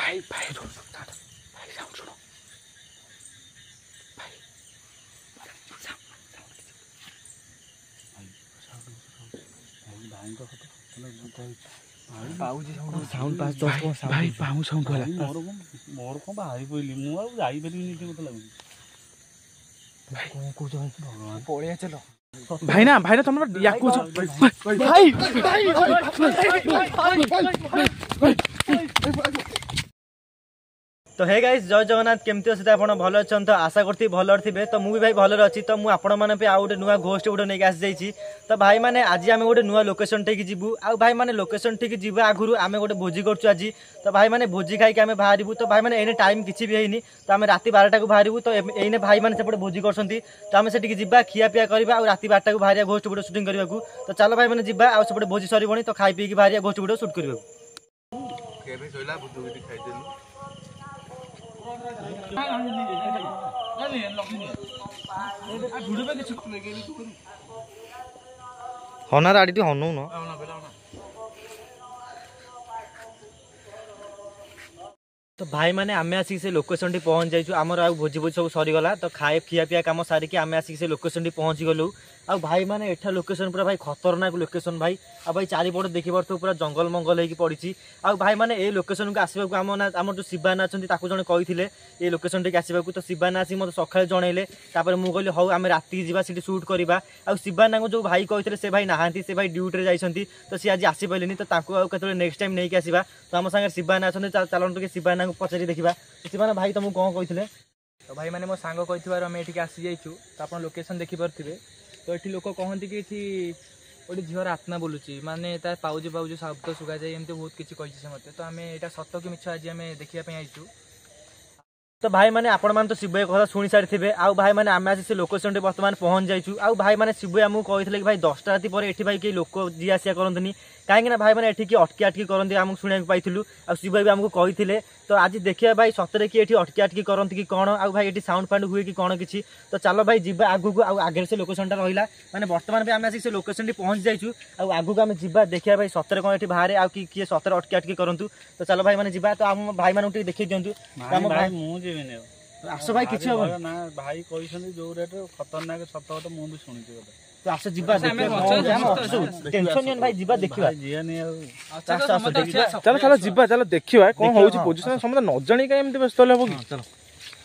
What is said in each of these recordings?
भाई भाई भाई साउंड सुनो भाई साउंड पास भाई पाऊ साउंड वाला मोर को बाहरी पइली मु आ जाई परिनी मते लागु भाई कौन को जो भगवान पड़े चलो भाई ना तुम याकू तो हे गाइस जय जगन्नाथ केमती अच्छे आप भल अच्छा तो आशा करती भल थे तो मुझे भाई भल अच्छी तो मुझे आपण मैंने आउ गोटे नुआ घोस्ट गोटे नहीं आसी जाइए तो भाई मैंने आज आम गोटे नुआ लोकेशन टे जीवु आ भाई मैंने लोकेशन टे जी आगुरी आम गोटे भोजी करूँ आज तो भाई मैंने भोजी खाई आम बाहर तो भाई मैंने एने टाइम किसी भी है तो आम रात 12टा को बाहर तो एने भाई मैंने सेपटे भोजी कर तो आम से जा खिया पिया करवा रात 12टा को बाहर घोस्ट वीडियो शूटिंग करने को तो चलो भाई मैंने जा आउटे भोजी सर तो खाई पी बाहर घोस्ट वीडियो शूट करवा हना आड़ी हनु न तो भाई मैंने आम आसिक से लोकेशन टी पहुँच जाइए आमर आ भोजी भोजी सब सरीगला तो खाए खिया पिया कम सारिकी आम आसिक से लोकेशन टी पहुँची गलु आ भाई मैंने एठा लोकेशन पूरा भाई खतरनाक लोकेशन भाई आ भाई चारिपट देखी पार्थ पूरा जंगल मंगल होगी पड़ी आ भाई मैंने ये लोकेशन को आसवाक आम जो शिवाना अच्छा जड़े कही ये लोकेशन टी आसवाक तो शिवाना आसिक मतलब सकाଳେ जनइले मुझे कहली हौ आम राति जा शूट करवा आ शिवाना को जो भाई कही से भाई नहांती से भाई ड्यूटी जाइए तो सी आज आसपारे तो नेक्स्ट टाइम नहीं आसवा तो आम सागर शिवाना अच्छा चलते कि शिवाना को पचारि देखा शिवाना भाई तुमको कौन कही तो भाई मैंने मो सांग कही आसी जाइछु तो आप लोकेशन देखिपे तो ये लोक कहते कि गोटे झीवर आत्मा बोलूची माने पाउज पाउज शब्द शुगा जाए एमती बहुत किसी कही मत तो आम यहाँ सत कि मिछ आज आम देखा आईचु तो भाई मैंने आपण मैंने तो शिव कथा शुणी सारी थे आउ भाई मैंने आम से लोकेशन बर्तमान पहुंच जाइए आउ भाई मैंने शिव आमको कही कि भाई 10टा राति पर ये भाई कई लोक जी आसिया करते कहीं भाई मैंने एठी अटकी करते आमको शुणा पाइलु आ शिव भी आमको कही तो आज देखिए भाई सतरे कि अटकी करते कि कौन आ भाई ये साउंड फाउंड हुए कि कौन किसी तो चलो भाई जी आगू आगे से लोकेशन रहा मैंने बर्तमान भी आम आसिक से लोकेशन पहुंच जाइए आगू आम जा देखिए भाई सतरे कौन ये बाहर आ किए सतरे अटकी करूँ तो चलो भाई मैंने जा तो आम भाई मानू देखी दिंतु आस भाई किसी ना भाई कही जो रेट खतरनाक सत कथा मुझे भी शुणी तो आस जा टेंशन नहीं भाई जा देखा चलो चलो जीवा चलो देखा कौन हो पोजिशन समझ न जाणी कहीं व्यस्त हम कि चलो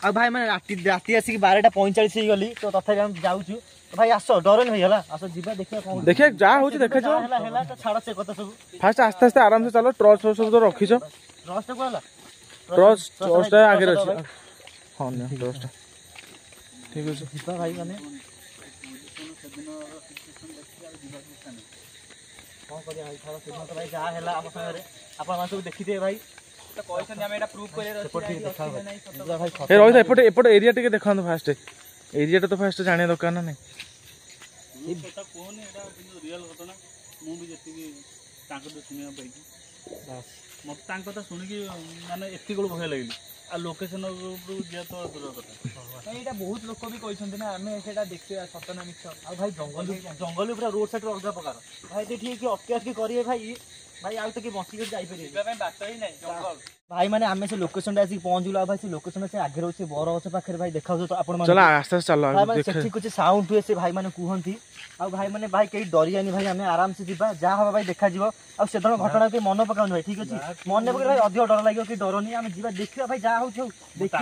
आ भाई मैंने राति आसिक 12:45 हो गली तो तथा हम जाऊँ तो भाई आस डर नहीं है आस जा देखिए जहाँ हो देखा तो छाड़ से कथा सब फास्ट आस्ते आस्ते आराम से चलो ट्रच सब तो रखीच रस को ट्रच आगे अच्छे हाँ दसटा ठीक है भाई मैंने भाई जहाँ आप देखी भाई एपट एरिया टे देखा फास्ट एरिया तो फास्ट जाने दरकार ना नहीं मत शुणिकी माने एति भय लगे आ लोकेशन तो दूर कथा यहाँ बहुत लोक भी कहते ना आम से देखा सतना मिछ आ भाई जंगल पूरा रोड साइड अलग प्रकार भाई देखिए अटकी करिए भाई भाई आउ तो कि बसिक जाइए बात ही नहीं जंगल भाई मैंने आम से लोकेशन आसिक पहुंचलु भाई से लोकेशन से आगे रोचे बर गछ पाखे भाई देखा तो आपण चलो आस्ते आस्ते चलो कुछ साउंड हुए से भाई मैंने कहती आ भाई मैंने भाई कहीं डरियानी भाई आम आराम से जा जहाँ हम भाई देखा से घटना के मन पकाऊँ भाई ठीक अच्छे मन पकड़ भाई अधिक डर लगे कि डर नहीं आम जा देखा भाई जहाँ हो देखा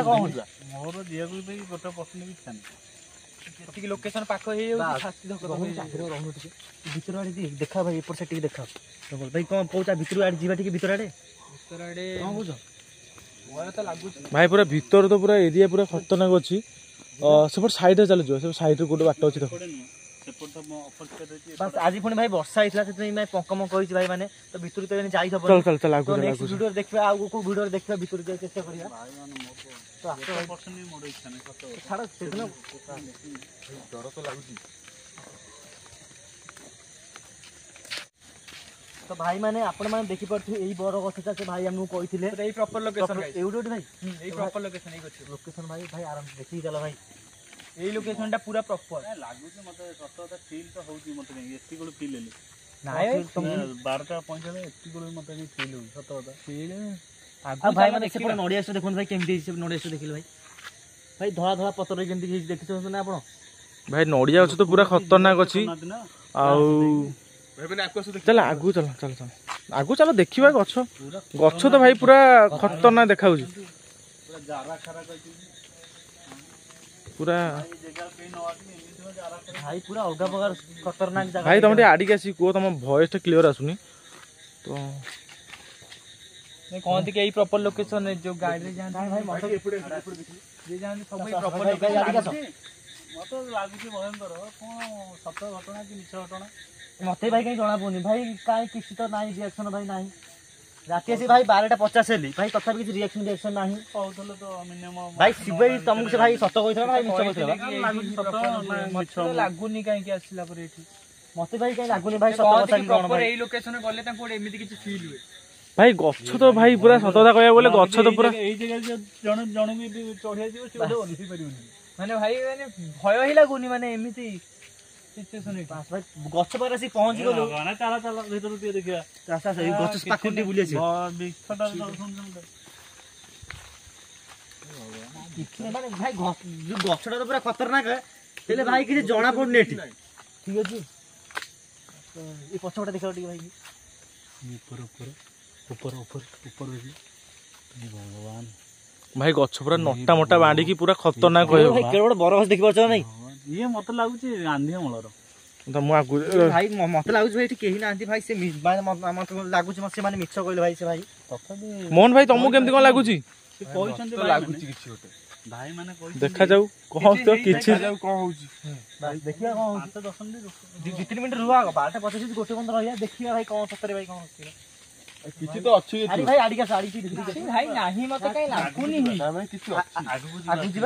कौन मोर झील को गोटे पसंद भी इच्छा नहीं लोकेशन पाख भीतर आड़े देखा भाई एपट से देखा भाई कौन कौचा भीतर आड़े जीवा भीतर आड़े कौन बुझ भाई पूरा भीतर तो पूरा एरिया पूरा खतरनाक अच्छी सेपट साइड चल जाओ साइड गोटे बाट अच्छी देखो बस आज पुणी भाई वर्षा होता है पंकम कही भाई मैंने तो भीतर तो जाई चल चल चल आगु वीडियो देखा को वीडियो देखा भीतर जाए चेष्टा करिया डर तो लगुच तो भाई मैंने आपण मैंने देखि पारथि एई बर गछटा से भाई हमहु कहिथिले एई प्रॉपर लोकेशन भाई एउडोट भाई एई प्रॉपर लोकेशन एई गछ लोकेशन भाई भाई आराम से देखि चलो भाई ଏଇ ଲୋକେସନଟା ପୁରା ପ୍ରପର ଲାଗୁଛି ମତେ ସତ କଥା ଫିଲ୍ ତ ହଉଛି ମତେ କାହିଁକି ଏତିକି ବେଳୁ ଫିଲ୍ ହେଲି ନାଇଁ 12:45 ଏତିକି ବେଳୁ ମତେ କାହିଁକି ଫିଲ୍ ହଉଛି ସତ କଥା ଆଉ ଭାଇ ମାନେ ସେପଟେ ନଡ଼ିଆ ଗଛ ଦେଖନ୍ତୁ ଭାଇ କେମିତି ହେଇଛି ନଡ଼ିଆ ଗଛ ଦେଖିଲେ ଭାଇ ଭାଇ ଧଳା ଧଳା ପତ୍ର କେମିତି ହେଇଛି ଦେଖିଛନ୍ତି ନା ଆପଣ ଭାଇ ନଡ଼ିଆ ଗଛ ତ ପୁରା ଖତରନାକ ଅଛି ଆଉ ଚାଲ ଆଗକୁ ଚାଲ ଚାଲ ଚାଲ ଆଗକୁ ଚାଲ ଦେଖିବା ଗଛ ଗଛ ତ ଭାଇ ପୁରା ଖତରନାକ ଦେଖାଯାଉଛି ପୁରା ଭାଇ ପୁରା ଅଲଗା ପ୍ରକାର ଖତରନାକ ଜାଗା ଭାଇ ତମେ ଟିକେ ଆଡ଼ିକି ଆସିକି କୁହ ତମ ଭଏସ ଟା କ୍ଲିୟର ଆସୁନି ତ କହନ୍ତି କି ଏଇ ପ୍ରପର ଲୋକେସନ ଯୋଉ ଗାଡିରେ ଯାଆନ୍ତି ଭାଇ ମତେ ଯିଏ ଯାଆନ୍ତି ସବୁ ଏଇ ପ୍ରପର ଲୋକେସନ ମତେ ଲାଗୁଛି ଭୟଙ୍କର କଣ ସତ ଘଟଣା କି ମିଛ ଘଟଣା ମତେ ଭାଇ କାହିଁ ଜଣା ପଡୁନି ଭାଇ କାହିଁ କିଛି ତ ନାହିଁ ରିଆକ୍ସନ ଭାଇ ନାହିଁ ରାତି ଆସି ଭାଇ 12:50 ହେଲି ଭାଇ ତଥାପି କିଛି ରିଆକ୍ସନ ନାହିଁ କହୁଥିଲେ ତ ମିନିମମ୍ ଭାଇ ଶିବ ଭାଇ ତମକୁ ସେ ଭାଇ ସତ କହିଥିଲା ଭାଇ ମିଛ କହିଥିଲା ମତେ ଲାଗୁନି କାହିଁକି ଆସିଲା ପରେ ଏଠି ମତେ ଭାଇ କାହିଁ ଲାଗୁନି ଭାଇ ସତ କଥା କି କଣ ଭାଇ ଏଇ ଲୋକେସନରେ ଗଲେ ତାଙ୍କୁ ଗୋଟେ ଏମିତି କିଛି ଫିଲ୍ ହୁଏ ଭାଇ ଗଛ ତ ଭାଇ ପୁରା ସତ କଥା କହିବାକୁ ଗଲେ ଗଛ ତ ପୁରା ଏଇ ଜାଗାରେ ଜଣେ ବି ଚଢିଆ ଯିବ ସେ ବୋଧେ ଓହ୍ଲେଇ ପାରିବନି ମାନେ ଭାଇ ମାନେ ଭୟ ହିଁ ଲାଗୁନି ମାନେ ଏମିତି ସିଚୁଏସନ ଭାଇ ଗଛ ପାଖରେ ଆସିକି ପହଞ୍ଚି ଗଲୁ ଚାଲ ଚାଲ ଭିତରୁ ଟିକେ ଦେଖିବା ଏଇ ଗଛ ପାଖକୁ ଟିକେ ବୁଲି ଆସିବା ମାନେ ଭାଇ ଯୋଉ ଗଛଟା ତ ପୁରା ଖତରନାକ ହେଲେ ଭାଇ କିଛି ଜଣା ପଡୁନି ଏଠି ଠିକ ଅଛି ଏଇ ପଛପଟେ ଦେଖିବ ଟିକେ ଭାଇ ଭଗବାନ ଭାଇ ଗଛ ପୁରା ନଟା ମୋଟା ବାଣ୍ଡିକି ପୁରା ଖତରନାକ କହିବ ଭାଇ କେଡେ ବଡ ଗଛ ଦେଖିପାରୁଛ ନାଇଁ ଇଏ ମତେ ଲାଗୁଛି ଗାନ୍ଧିଆ ମୂଳର ମୁଁ ଆଗକୁ ଭାଇ ମତେ ଲାଗୁଛି ଭାଇ ଏଠି କେହି ନାହାନ୍ତି ଭାଇ ସେ ମତେ ଲାଗୁଛି ସେମାନେ ମିଛ କହିଲେ ଭାଇ ସେ ଭାଇ ତଥାପି ମୋହନ ଭାଇ ତମକୁ କେମିତି କଣ ଲାଗୁଛି କହିଛନ୍ତି ଲାଗୁଛି କିଛି ଗୋଟେ ଭାଇ ମାନେ ଦେଖାଯାଉ କଣ ତ କିଛି କଣ ହଉଛି ଦେଖିବା କଣ ହଉଛି 2-3 ମିନିଟ୍ ରୁହ 12:50 ଗୋଟେ ପର୍ଯ୍ୟନ୍ତ ରହିବା ଦେଖିବା ଭାଇ କଣ ସତରେ ଭାଇ କଣ କିଛି ତ ଅଛି ଆରେ ଭାଇ ଆଡ଼ିକି ଆସ ଆଡ଼ିକି ଭାଇ ନାହିଁ ମତେ କାଇଁ ଲାଗୁନି କିଛି ଅଛି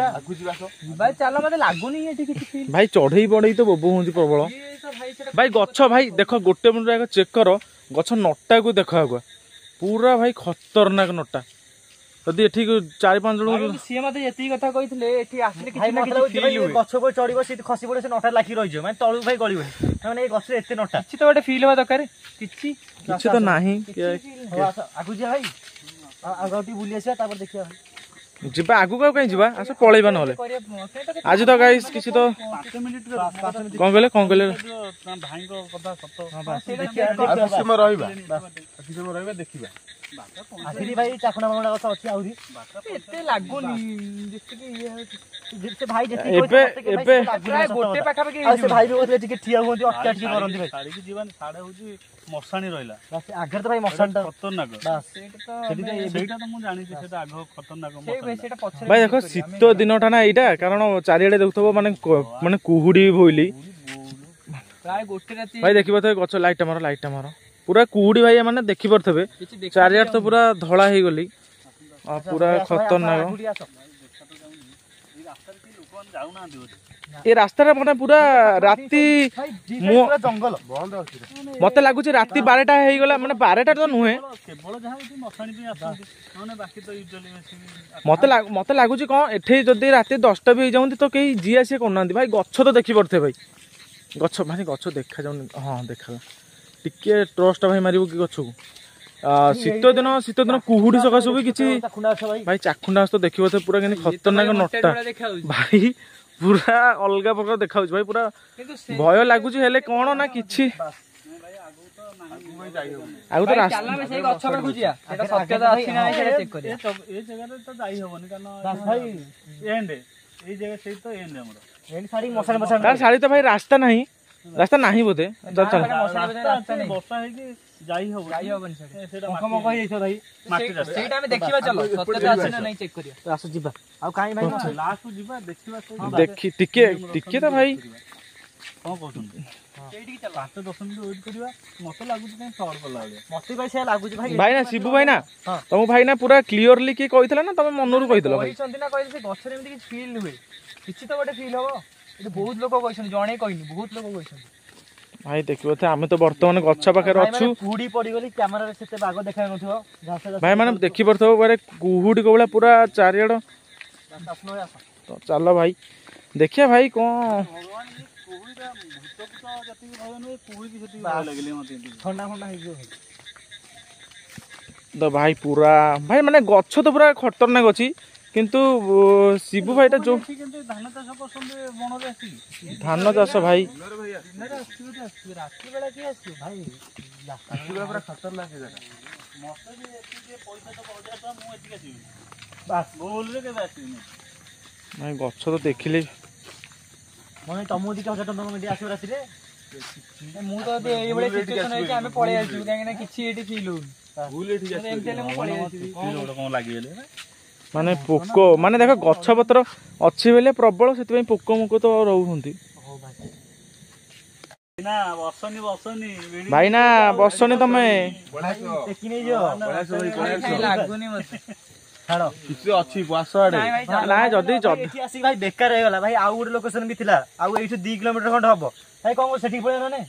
ଆଗକୁ ଯିବା ଭାଇ ଚାଲ ମତେ ଲାଗୁନି ଏଠି କିଛି ଫିଲ୍ ଭାଇ ଚଢେଇ ବଢେଇ ତ ବୋବ ହୁଅନ୍ତି ପ୍ରବଳ ଭାଇ ଗଛ ଭାଇ ଦେଖ ଗୋଟେ ମିନିଟ୍ ଆଗ ଚେକ୍ କର ଗଛ ନଟାକୁ ଦେଖ ଆଗୁଆ ପୁରା ଭାଇ ଖତରନାକ ନଟା ଯଦି ଏଠି 4-5 ଜଣ ସିଏ ମତେ ଯେତିକି କଥା କହିଥିଲେ ଏଠି ଆସିଲେ ଭାଇ କିଛି ମତେ ଲାଗୁଛି ଗଛ ଉପରେ ଚଢିବ ସେଠି ଖସି ପଡିବ ସେ ନଟା ଲାଖି ରହିଯିବ ମାନେ ତଳକୁ ଭାଇ ଗଳିବନି ମାନେ ଏଇ ଗଛରେ ଏତେ ନଟା କିଛି ତ ଗୋଟେ ଫିଲ୍ ହବା ଦରକାର କିଛି ତ ନାହିଁ ଆଗକୁ ଯିବା ଭାଇ ଆଗ ଟିକେ ବୁଲି ଆସିବା ତାପରେ ଦେଖିବା ଯିବା ଆଗକୁ ଆଉ କାହିଁ ଯିବା ଆସ ପଳେଇବା ନହେଲେ ଆଜି ତ ଗାଇସ୍ କିଛି ତ କଣ କହିଲେ ଭାଇଙ୍କ କଥା ସତ କିଛି ସମୟ ରହିବା ଦେଖିବା ଆହୁରି ଭାଇ ଚାଖଣା ମାଖଣା ଗଛ ଅଛି ଆହୁରି ଏତେ ଲାଗୁନି ଯେତିକି ଭାଇ ଏବେ ଗୋଟେ ପାଖାପାଖି ସେ ଭାଇ ବି ବୋଧେ ଟିକେ ଠିଆ ହୁଅନ୍ତି ଅଟକା ଟିକେ କରନ୍ତି ଭାଇ ଛାଡିକି ଯିବାନି ସାଡେ ହଉଛି ମଶାଣି ରହିଲା ଆଗରେ ତ ଭାଇ ମଶାଣିଟା ଖତରନାକ ସେଇଟା ତ ମୁଁ ଜାଣିଛି ସେଟା ଆଗ ଖତରନାକ ଭାଇ ଦେଖ ଶୀତ ଦିନଟା ନା ଏଇଟା କାରଣ ଚାରିଆଡେ ଦେଖୁଥିବ ମାନେ କୁହୁଡି ବୋଇଲି ପ୍ରାୟ ଗୋଟେ ରାତି ଭାଇ ଦେଖିପାରୁଥିବେ ଗଛ ଲାଇଟଟା ମାର ପୁରା କୁହୁଡି ଭାଇ ମାନେ ଦେଖିପାରୁଥିବେ ଚାରିଆଡେ ତ ପୁରା ଧଳା ହେଇଗଲି ପୁରା ଖତରନାକ ଏ ରାସ୍ତାରେ ମାନେ ପୁରା ରାତି ଜଙ୍ଗଲ ମତେ ଲାଗୁଛି ରାତି 12ଟା ହେଇଗଲା ମାନେ 12ଟା ତ ନୁହେଁ କେବଳ ଯାହା ମଶାଣି ପାଇଁ ଆସନ୍ତି ନହେଲେ ବାକି ତ ୟୁଜୁଆଲି ମତେ ଲାଗୁଛି କଣ ଏଠି ଯଦି ରାତି 10ଟା ବି ହେଇଯାନ୍ତି ତ କେହି ଯିଏ ଆସିଏ କରୁନାହାନ୍ତି ଭାଇ ଗଛ ତ ଦେଖିପାରୁଥିବେ ଭାଇ ଗଛ ଭାଇ ଗଛ ଦେଖାଯାଉନି ହଁ ଦେଖାଲା ଟିକେ ଟ୍ରଷ୍ଟ ଭାଇ ମାରିବୁ କି ଗଛକୁ ଶୀତ ଦିନ କୁହୁଡି ସକାଶୁ ବି କିଛି ଭାଇ ଚାଖୁଣ୍ଡା ତ ଦେଖିବ ପୁରା କେମିତି ଖତରନାକ ନଟା ଭାଇ ପୁରା ଅଲଗା ପ୍ରକାର ଦେଖାଯାଉଛି ଭାଇ ପୁରା ଭୟ ଲାଗୁଛି ହେଲେ କଣ ନା କିଛି ଆଉ ତ ଗଛ ପାଖକୁ ଯିବା ସତ୍ୟତା ଅଛି ନା ସେଇଟା ଚେକ୍ କରିବା ଏ ଜାଗାରେ ତ ଯାଇ ହବନି କାରଣ ଏଣ୍ଡ ଏଇ ଜାଗା ସେଇ ତ ଏଣ୍ଡ ଆମର ଶାଢୀ ତ ଭାଇ ରାସ୍ତା ନାହିଁ ବୋଧେ ବର୍ଷା ହେଇକି ଯାଇ ହବନି ସେଇଟା ଆମେ ଦେଖିବା ଚାଲ ସତ୍ୟତା ଅଛି ନା ନାଇଁ ଚେକ୍ କରିବା ଆସ ଯିବା ଆଉ କାହିଁ ଭାଇ ଲାଷ୍ଟ ଯିବା ଦେଖିବା ଦେଖି ଟିକେ ତ ଭାଇ କଣ କହୁଛନ୍ତି 5-10 ମିନିଟ୍ ୱେଟ୍ କରିବା ମତେ ଲାଗୁଛି କାଇଁ ଫ୍ରଡ୍ କଲା ଭଳିଆ ମତେ ଭାଇ ସେଇଆ ଲାଗୁଛି ଭାଇ ନା ଶିବୁ ଭାଇ ନା ତମକୁ ଭାଇ ନା ପୁରା କ୍ଲିୟରଲି କିଏ କହିଥିଲା ନା ତମେ ମନରୁ କହିଥିଲ ଭାଇ କହିଛନ୍ତି ନା କହିଲେ ସେ ଗଛରେ ଏମିତି କିଛି ଫିଲ୍ ହୁଏ କିଛି ତ ଗୋଟେ ଫିଲ୍ ହବ ଏଠି ବହୁତ ଲୋକ କହିଛନ୍ତି ଜଣେ କହିନି ବହୁତ ଲୋକ କହିଛନ୍ତି ଭାଇ ଦେଖିବ ଆମେ ତ ବର୍ତ୍ତମାନ ଗଛ ପାଖରେ ଅଛୁ କୁହୁଡି ପଡିଗଲି କ୍ୟାମେରାରେ ସେତେ ବାଗ ଦେଖାଯାଉନଥିବ ଭାଇ ମାନେ ଦେଖିପାରୁଥିବ କୁହୁଡି କୋଭଳିଆ ପୁରା ଚାରିଆଡ ତ ଚାଲ ଭାଇ ଦେଖିଆ ଭାଇ କ'ଣ ଭଗବାନ କୁହୁଡ଼ିଟା ଭୂତ ଯେତିକି ଭୟ ନୁହେଁ କୁହୁଡ଼ି ସେତିକି ଭୟ ଲାଗିଲେ ମତେ ଥଣ୍ଡା ଫଣ୍ଡା ହେଇଯିବ ତ ଭାଇ ପୁରା ଭାଇ ମାନେ ଗଛ ତ ପୁରା ଖତରନାକ ଅଛି କିନ୍ତୁ ଶିବୁ ଭାଇଟା ଯୋଉ କିନ୍ତୁ ଧାନ ଚାଷ କରୁଛନ୍ତି ବଣରେ ଆସିକି ଧାନ ଚାଷ ଭାଇ ରାତି ବେଳା କିଏ ଆସିବ ଭାଇ ପୁରା ଖତରନାକ ଜାଗା। ମତେ ବି ଏତିକି ପଇସା ତ 1000 ଟଙ୍କା ମୁଁ ଏତିକି ଆସିବିନି ବାସ୍ ଭୁଲରେ କେବେ ଆସିବିନି। ଭାଇ ଗଛ ତ ଦେଖିଲେ ମାନେ ତମକୁ ଟିକେ 1000 ଟଙ୍କା ମିଳି ଆସିବ ରାତିରେ ମୁଁ ତ ଏବେ ଏଇଭଳିଆ ସିଚୁଏସନ ହେଇଛି ଆମେ ପଳେଇ ଆସିବୁ କାହିଁକି ନା କିଛି ଏଠି ଫିଲ୍ ହଉନି ଭୁଲ ଏଠିକି ଆସିବ। ଏମିତି ହେଲେ ମୁଁ ପଳେଇ ଆସିବି ଗୋଟେ କ'ଣ ଲାଗିଗଲେ ମାନେ ପୋକ ମାନେ ଦେଖ ଗଛ ପତ୍ର ଅଛି ବେଲେ ପ୍ରବଳ ସେଥିପାଇଁ ପୋକ ମୋକ ତ ରହୁଛନ୍ତି ନା ବସନି ଭାଇ ନା ବସନି ତମେ ଟେକି ନେଇଯିବ କାଇଁ ଲାଗୁନି ମତେ ଛାଡ଼ କିଛି ଅଛି ଆସ ଆଡେ। ନାଇଁ ଭାଇ ନା ଯଦି ଏଠି ଆସିକି ଭାଇ ବେକାର ହେଇଗଲା ଭାଇ ଆଉ ଗୋଟେ ଲୋକେସନ ବି ଥିଲା ଆଉ ଏଇଠୁ 2 କିଲୋମିଟର ଖଣ୍ଡେ ହବ ଭାଇ କଣ ସେଠିକି ପଳେଇବା ମାନେ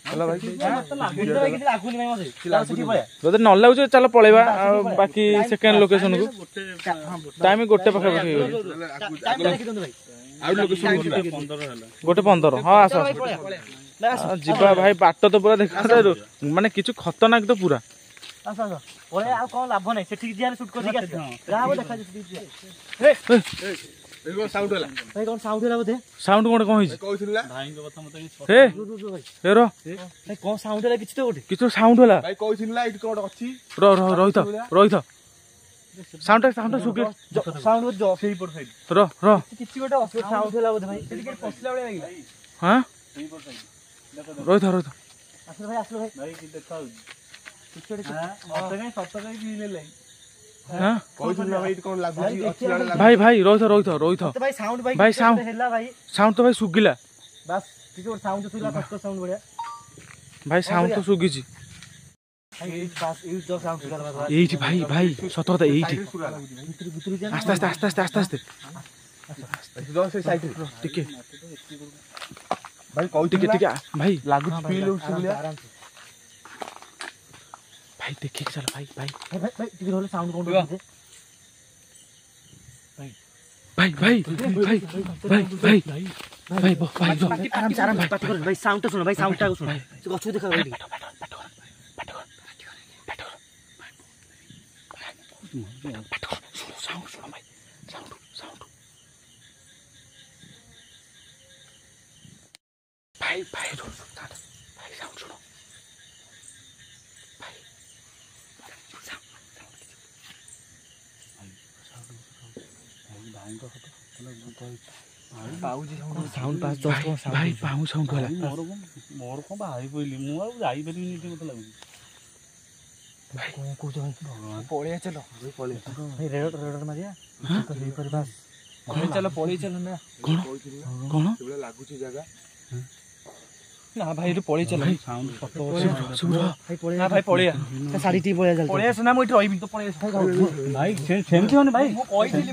କିଛି ଲାଗୁନି ଭାଇ ମତେ ସେଠିକି ପଳେଇବା ଯଦି ନ ଲାଗୁଛି ଚାଲ ପଳେଇବା ଆଉ ବାକି ସେକେଣ୍ଡ ଲୋକେସନକୁ ଟାଇମ ଗୋଟେ ପାଖାପାଖି ହେଇଗଲା ଟାଇମ୍ ଦେଖିଦିଅନ୍ତୁ ଭାଇ ଆଉ ଲୋକେସନ ଯିବା। 15 ହେଲା 1:15 ହଁ ଆସ ଆସ। ଯିବା ଭାଇ ବାଟ ତ ପୁରା ଦେଖ ମାନେ କିଛି ଖତରନାକ ତ ପୁରା ଆସ ପଳେଇବା ଆଉ କଣ ଲାଭ ନାହିଁ ସେଠିକି ଯିବା ସୁଟ୍ କରିକି ଆସିବା ଯାହା ହବ ଦେଖାଯିବ ସେଠିକି ଯିବା ଏଇ କଣ ସାଉଣ୍ଡ ହେଲା? ଭାଇ କଣ ସାଉଣ୍ଡ ହେଲା ବୋଧେ ସାଉଣ୍ଡ କଣ ହେଇଛି କହୁଥିଲି ନା? ଭାଇଙ୍କ କଥା ମତେ ହେ ଭାଇ ଏ ର ଭାଇ କଣ ସାଉଣ୍ଡ ହେଲା କିଛି ତ ଗୋଟେ କିଛି ସାଉଣ୍ଡ ହେଲା ଭାଇ କହୁଥିଲି ନା ଏଇଠି କଣ ଗୋଟେ ଅଛି? ରହିଥ ସାଉଣ୍ଡ ଶୁକେ ସାଉଣ୍ଡ ସେଇପଟ ସାଇଡ୍ ର କିଛି ଗୋଟେ ଅସୁବିଧା ସାଉଣ୍ଡ ହେଲା ବୋଧେ ଭାଇ ସେଠି କେହି ପଶିଲା ଭଳିଆ ଲାଗିଲା ହଁ ସେଇପଟ ସାଇଡ୍ ରହିଥ ଆସିଲ ଭାଇ ଭାଇ କି ଦେଖା ହଉଛି କିଛି ଗୋଟେ ମତେ କାଇଁ ସତ କାଇଁ ଫିଲ୍ ହେଲା ହଁ କହୁଥିଲି ନା ଭାଇ ଏଇଠି କଣ ଲାଗୁଛି? ଅଛି ବେଳେ ଲାଗୁଛି। ଭାଇ ରହିଥ ମତେ ଭାଇ ସାଉଣ୍ଡ ଭାଇ ଭାଇ, କିଛି sound। ଗୋଟେ ହେଲା ଭାଇ ସାଉଣ୍ଡ ତ ଭାଇ ଶୁଭିଲା ବାସ୍ କିଛି ଗୋଟେ ସାଉଣ୍ଡ ଥିଲା ଫଟୋ ସାଉଣ୍ଡ ଭଳିଆ ଭାଇ ସାଉଣ୍ଡ ତ ଶୁଭିଛି ଭାଇ ଏଇଠି ବାସ୍ ଏଇଠି ଯୋଉ ସାଉଣ୍ଡ ଥିଲା ବାସ୍ ଏଇଠି ଭାଇ ସତ କଥା ଏଇଠି ଭିତରୁ ଯା ଆସ୍ତେ ଏଠି ଯାଅ ସେଇ ସାଇଡରେ। ଟିକେ ଭାଇ କହୁଥିଲି ନା? ଭାଇ ଲାଗୁଛି ଫିଲ୍ ହଉଛି ଭଳିଆ। ଭାଇ ଦେଖିକି ଚାଲ ଭାଇ ଭାଇ ଟିକେ ରହିଲେ ସାଉଣ୍ଡ କଣ ହଉଛି ଆରାମ ପାଟି କର ଭାଇ ସାଉଣ୍ଡ ଶୁଣ ଭାଇ ସାଉଣ୍ଡ ଟା ଶୁଣ ସେ ଗଛକୁ ଦେଖା ଭାଇ ଭାଇ ପାଉ ସାଉଣ୍ଡ ହେଲା ମୋର କଣ ବାହାରି ପଇଲି ମୁଁ ଆଉ ଯାଇପାରିବିନି ଏଠି ମତେ ଲାଗୁଛି କଣ କହୁଛ ଭାଇ ପଳେଇ ଚାଲ ଭାଇ ରେଡ ମାରିଆ ଚାଲ ପଳେଇ ଚାଲ ନା କଣ ଲାଗୁଛି ଜାଗା। ନା ଭାଇ ଏଠୁ ପଳେଇ ଚାଲ ସାଉଣ୍ଡ ସତ ଭାଇ ପଳେଇ ନା ଭାଇ ପଳେଇବା ଶାଢୀ ଟିକେ ପଳେଇ ଚାଲ ପଳେଇ ଆସ ନା ମୁଁ ଏଠି ରହିବି ତ ପଳେଇ ଆସ ଭାଇ ସେମିତି ହନି ଭାଇ ମୁଁ କହିଥିଲି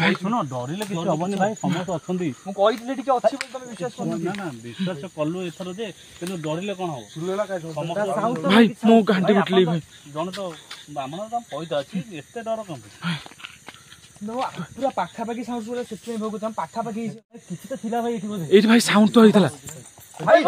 ଭାଇ ଶୁଣ ଡରିଲେ କିଛି ହବନି ଭାଇ ସମସ୍ତେ ଅଛନ୍ତି ମୁଁ କହିଥିଲି ଟିକେ ଅଛି ବୋଲି ତମେ ବିଶ୍ୱାସ କରୁନ ନା ବିଶ୍ୱାସ କଲୁ ଏଥର ଯେ କିନ୍ତୁ ଡରିଲେ କଣ ହବ ଶୁଣିଲା କାଇଁ? ସମସ୍ତେ ଭାଇ ମୋ ଗାଣ୍ଡି ଉଠିଲି ଭାଇ ଜଣେ ତ ଆମର ତ ପଇସା ଅଛି ଏତେ ଡର କଣ ପୁରା ପାଖାପାଖି ସାଉଣ୍ଡ ଶୁଣିଲା ସେଥିପାଇଁ ଭୋଗୁଛି ଆମ ପାଖାପାଖି କିଛି ତ ଥିଲା ଭାଇ ଏଠି ବୋଧେ ଏଇଠି ଭାଇ ସାଉଣ୍ଡ ତ ହେଇଥିଲା ଭାଇ